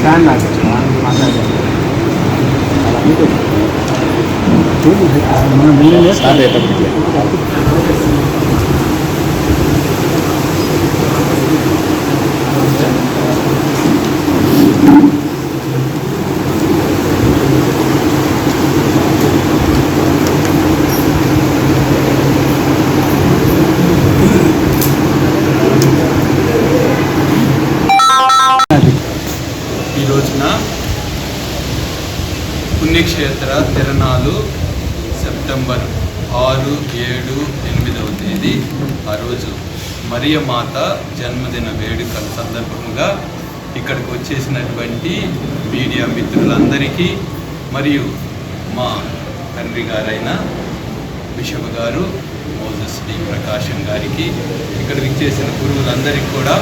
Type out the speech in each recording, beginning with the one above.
Fan నాకు మాట్లాడాలి ఈ రోజున పుణ్యక్షేత్ర తిరణాలు సెప్టెంబర్ 6, 7, 8వ తేదీ ఆ రోజు మరియమాత జన్మదిన వేడుకల సందర్భంగా ఇక్కడికి వచ్చేసినటువంటి మీడియా మిత్రులందరికీ మరియు మా తండ్రి గారైన బిషప్ గారు మోజెస్ డి ప్రకాశం గారికి ఇక్కడికి చేసిన గురువులందరికీ కూడా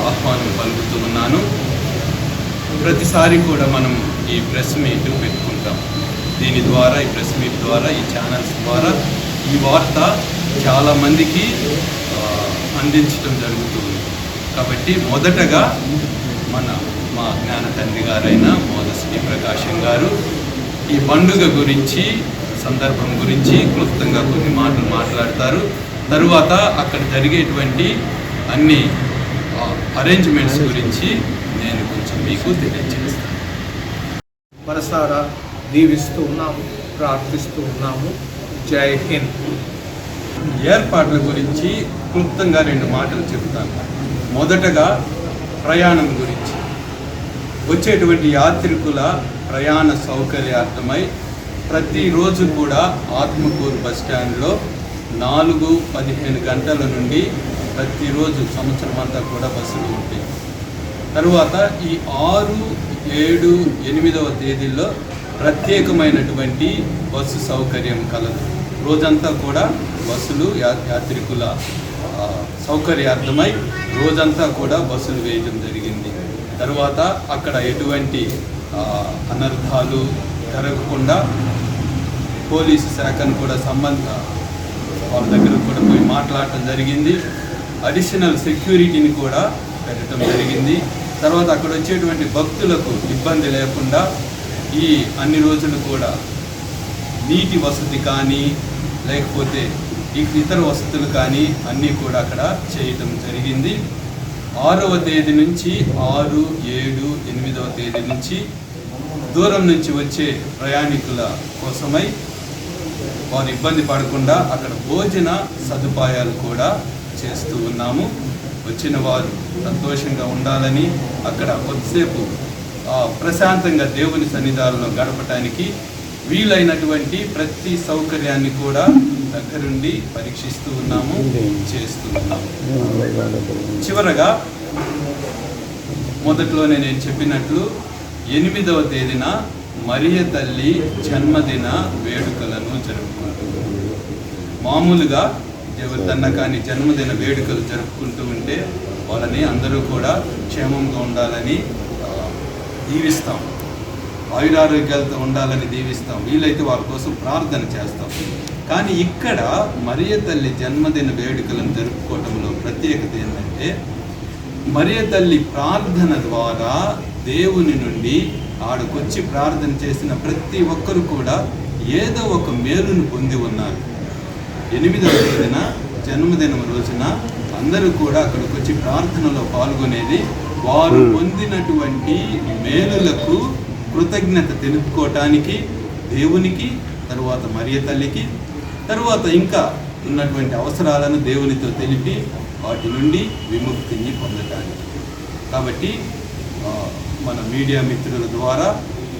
ఆహ్వానం పలుకుతూ ఉన్నాను. ప్రతిసారి కూడా మనం ఈ ప్రెస్ మీట్ పెట్టుకుంటాం. దీని ద్వారా ఈ ప్రెస్ మీట్ ద్వారా ఈ ఛానల్స్ ద్వారా ఈ వార్త చాలామందికి అందించడం జరుగుతుంది. కాబట్టి మొదటగా మా జ్ఞాన తండ్రి గారైన మోజెస్ డి ప్రకాశం గారు ఈ పండుగ గురించి సందర్భం గురించి క్లుప్తంగా కొన్ని మాటలు మాట్లాడతారు. తరువాత అక్కడ జరిగేటువంటి అన్ని అరేంజ్మెంట్స్ గురించి నేను కొంచెం మీకు తెలియజేస్తాను. మనసారా దీవిస్తూ ఉన్నాము, ప్రార్థిస్తూ ఉన్నాము. జై హింద్. ఏర్పాట్ల గురించి క్లుప్తంగా 2 మాటలు చెబుతాను. మొదటగా ప్రయాణం గురించి. వచ్చేటువంటి యాత్రికుల ప్రయాణ సౌకర్యార్థమై ప్రతిరోజు కూడా ఆత్మకూరు బస్టాండ్లో 4-15 గంటల నుండి ప్రతిరోజు సంవత్సరం అంతా కూడా బస్సులు ఉంటాయి. తరువాత ఈ 6, 7, 8వ తేదీల్లో ప్రత్యేకమైనటువంటి బస్సు సౌకర్యం కలదు. రోజంతా కూడా బస్సులు యాత్రికుల సౌకర్యార్థమై రోజంతా కూడా బస్సులు వేయడం జరిగింది. తరువాత అక్కడ ఎటువంటి అనర్థాలు జరగకుండా పోలీసు శాఖను కూడా వాళ్ళ దగ్గర కూడా పోయి మాట్లాడటం జరిగింది. అడిషనల్ సెక్యూరిటీని కూడా పెట్టడం జరిగింది. తర్వాత అక్కడ వచ్చేటువంటి భక్తులకు ఇబ్బంది లేకుండా ఈ అన్ని రోజులు కూడా నీటి వసతి కానీ లేకపోతే ఇతర వసతులు కానీ అన్నీ కూడా అక్కడ చేయటం జరిగింది. 6వ తేదీ నుంచి 6, 7, 8వ తేదీ నుంచి దూరం నుంచి వచ్చే ప్రయాణికుల కోసమై వారు ఇబ్బంది పడకుండా అక్కడ భోజన సదుపాయాలు కూడా చేస్తూ ఉన్నాము. వచ్చిన వారు సంతోషంగా ఉండాలని అక్కడ కొద్దిసేపు ప్రశాంతంగా దేవుని సన్నిధానంలో గడపటానికి వీలైనటువంటి ప్రతి సౌకర్యాన్ని కూడా దగ్గరుండి పరీక్షిస్తూ ఉన్నాము, చేస్తూ ఉన్నాము. చివరగా మొదట్లోనే నేను చెప్పినట్లు 8వ తేదీన మరియ తల్లి జన్మదిన వేడుకలను జరుపుకుంటున్నాము. మామూలుగా ఎవరిదన్నా కానీ జన్మదిన వేడుకలు జరుపుకుంటూ ఉంటే వాళ్ళని అందరూ కూడా క్షేమంగా ఉండాలని దీవిస్తాం, ఆయురారోగ్యాలతో ఉండాలని దీవిస్తాం, వీలైతే వాళ్ళ కోసం ప్రార్థన చేస్తాం. కానీ ఇక్కడ మరియ తల్లి జన్మదిన వేడుకలను జరుపుకోవడంలో ప్రత్యేకత ఏంటంటే మరియ తల్లి ప్రార్థన ద్వారా దేవుని నుండి ఆడకొచ్చి ప్రార్థన చేసిన ప్రతి ఒక్కరు కూడా ఏదో ఒక మేలును పొంది ఉన్నారు. 8వ తేదీన జన్మదినం రోజున అందరూ కూడా అక్కడికి వచ్చి ప్రార్థనలో పాల్గొనేది వారు పొందినటువంటి మేలులకు కృతజ్ఞత తెలుపుకోవటానికి దేవునికి, తరువాత మరియ తల్లికి, తరువాత ఇంకా ఉన్నటువంటి అవసరాలను దేవునితో తెలిపి వాటి నుండి విముక్తిని పొందటానికి. కాబట్టి మన మీడియా మిత్రుల ద్వారా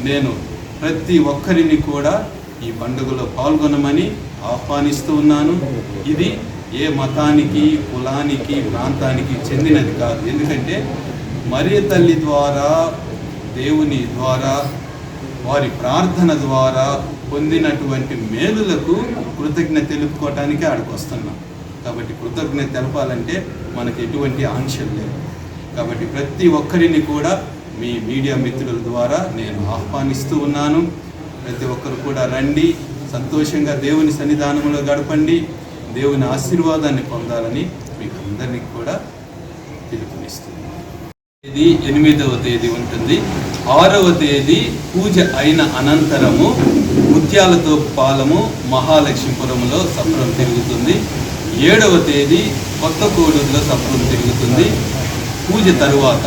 నేను ప్రతి ఒక్కరిని కూడా ఈ పండుగలో పాల్గొనమని ఆహ్వానిస్తూ ఉన్నాను. ఇది ఏ మతానికి, కులానికి, ప్రాంతానికి చెందినది కాదు. ఎందుకంటే మరియ తల్లి ద్వారా, దేవుని ద్వారా, వారి ప్రార్థన ద్వారా పొందినటువంటి మేలులకు కృతజ్ఞత తెలుపుకోవటానికి ఆడికి వస్తున్నాం. కాబట్టి కృతజ్ఞత తెలపాలంటే మనకు ఎటువంటి ఆంక్షలు లేవు. కాబట్టి ప్రతి ఒక్కరిని కూడా మీ మీడియా మిత్రుల ద్వారా నేను ఆహ్వానిస్తూ ఉన్నాను. ప్రతి ఒక్కరు కూడా రండి, సంతోషంగా దేవుని సన్నిధానంలో గడపండి. దేవుని ఆశీర్వాదాన్ని పొందాలని మీకు అందరినీ కూడా పిలుపునిస్తుంది. ఇది 8వ తేదీ ఉంటుంది. 6వ తేదీ పూజ అయిన అనంతరము ముత్యాలతో పాలము మహాలక్ష్మీపురంలో సప్రం తిరుగుతుంది. 7వ తేదీ కొత్త కోడూరులో సప్రం తిరుగుతుంది. పూజ తరువాత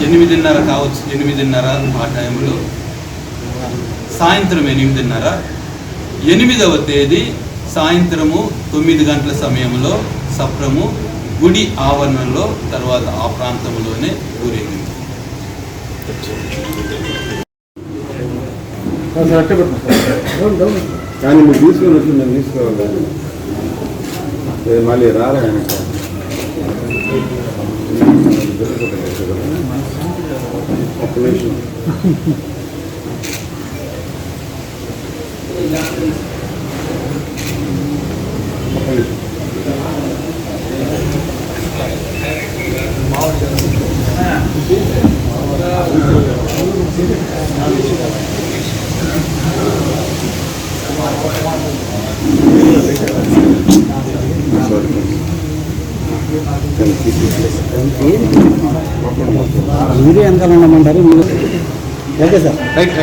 8:30 కావచ్చు, 8:30 ఆ టైంలో, సాయంత్రం 8:30. 8వ తేదీ సాయంత్రము 9 గంటల సమయంలో సప్రము గుడి ఆవరణలో, తర్వాత ఆ ప్రాంతంలోనే ఊరేగింది. కానీ మీరు తీసుకొని వచ్చి నేను తీసుకోవాలి, మళ్ళీ రాలే వెనక. ఒక్క నిమిషం. మీరే వెనకాల ఉండమంటారు. Okay sir, right.